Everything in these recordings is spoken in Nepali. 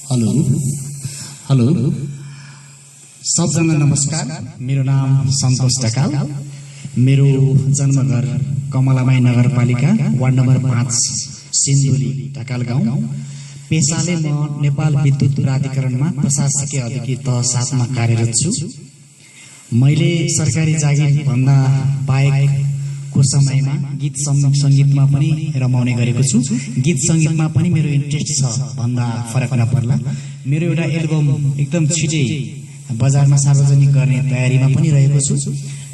हेलो हेलो सबजना नमस्कार। मेरो नाम सन्तोष ढकाल। मेरो जन्मघर कमलामाई नगरपालिका वार्ड नम्बर 5 सिन्धुली ढकाल गाउँ। पेशाले म नेपाल विद्युत प्राधिकरणमा प्रशासकीय अधिकारी तह 7 मा कार्यरत छु। मैले सरकारी जागिर भन्दा बाहेकको समयमा गीत संगीतमा पनि रमाउने गरेको छु। गीत संगीतमा पनि मेरो इन्ट्रेस्ट छ भन्दा फरक नपर्ला। मेरो एउटा एल्बम एकदम छिटै बजारमा सार्वजनिक गर्ने तयारीमा पनि रहेको छु।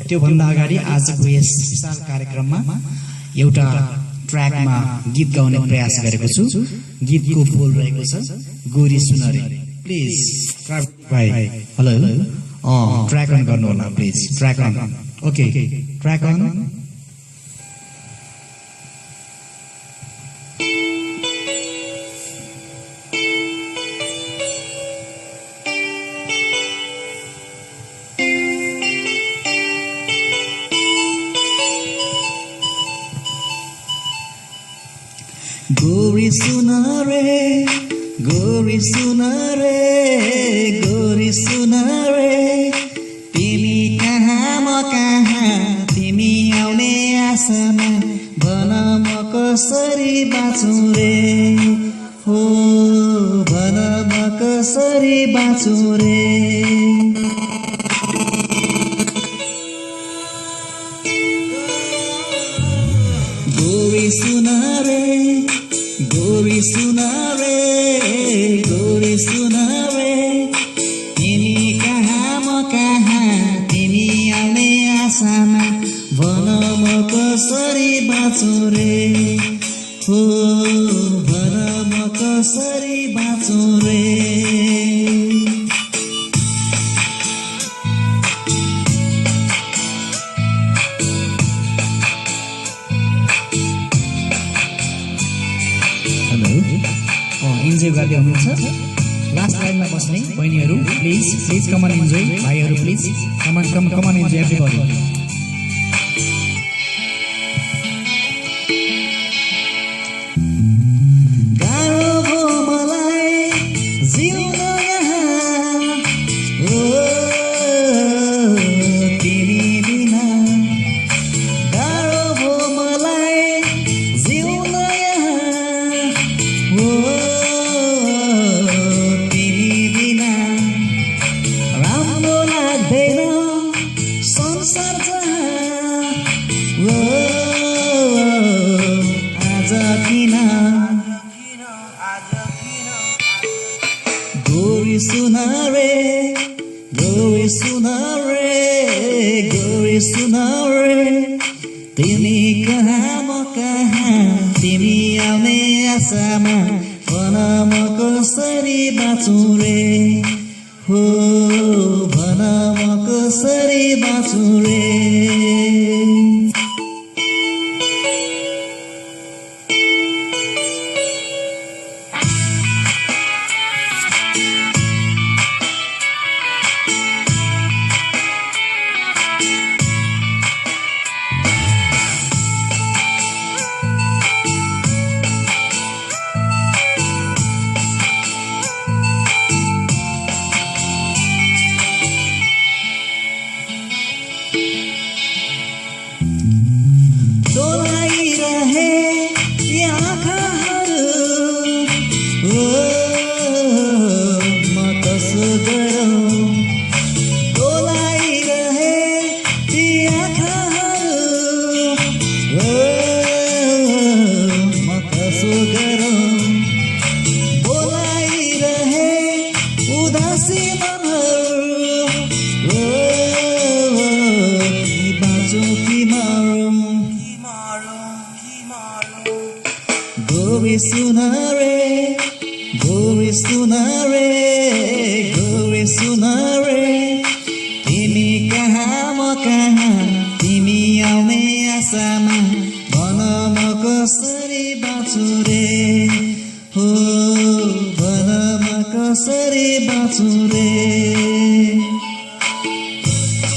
त्यो भन्दा अगाडि आजको यस विशाल कार्यक्रममा एउटा ट्र्याकमा गीत गाउने प्रयास गरेको छु। गीतको बोल रहेको छ गोरी सुनरे। प्लिज भाइ हेलो ट्र्याक अन गर्नु होला please. Track on. Okay track on. गोरी सुनरे गोरी सुनरे गोरी सुनरे, तिमी कहाँ म कहाँ, तिमी आउने आशामा, भन म कसरी बाँचुँ रे, हो भन म कसरी बाँचुँ रे। गोरी सुनरे गोरी सुनरे गोरी सुनरे, तिमी कहाँ म कहाँ, तिमी आउने आशामा, भन म कसरी बाँचुँ रे, हो भन म कसरी बाँचुँ रे। इन्जोय गर्दै हुनुहुन्छ। लास्ट लाइनमा बस्ने बहिनीहरू प्लिज प्लिज कमन इन्जोय। भाइहरू please come on come on enjoy everybody. गाह्रो भयो मलाई जिउन यहाँ, ओ तिमी बिना। गाह्रो भयो मलाई जिउन यहाँ, ओ गोरी सुनरे गोरी सुनरे गोरी सुनरे, तिमी कहाँ म कहाँ, तिमी आउने आशामा, भन म कसरी बाँचुँ रे, हो भन म कसरी बाँचुँ रे। गोरी सुनरे गोरी सुनरे गोरी सुनरे, तिमी कहाँ म कहाँ, तिमी आउने आशामा, भन म कसरी बाँचुँ रे, हो भन म कसरी बाँचुँ रे।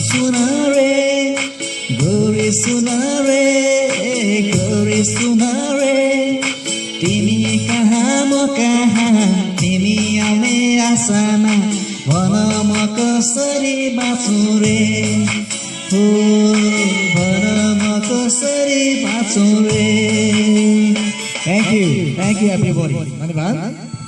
सुनरे गोरी सुनरे गोरी सुनरे, तिमी कहाँ म कहाँ, तिमी आउने आशामा भन म कसरी बाँचौँ रे हो भन म कसरी बाँचौँ रे। Thank you everybody. धन्यवाद।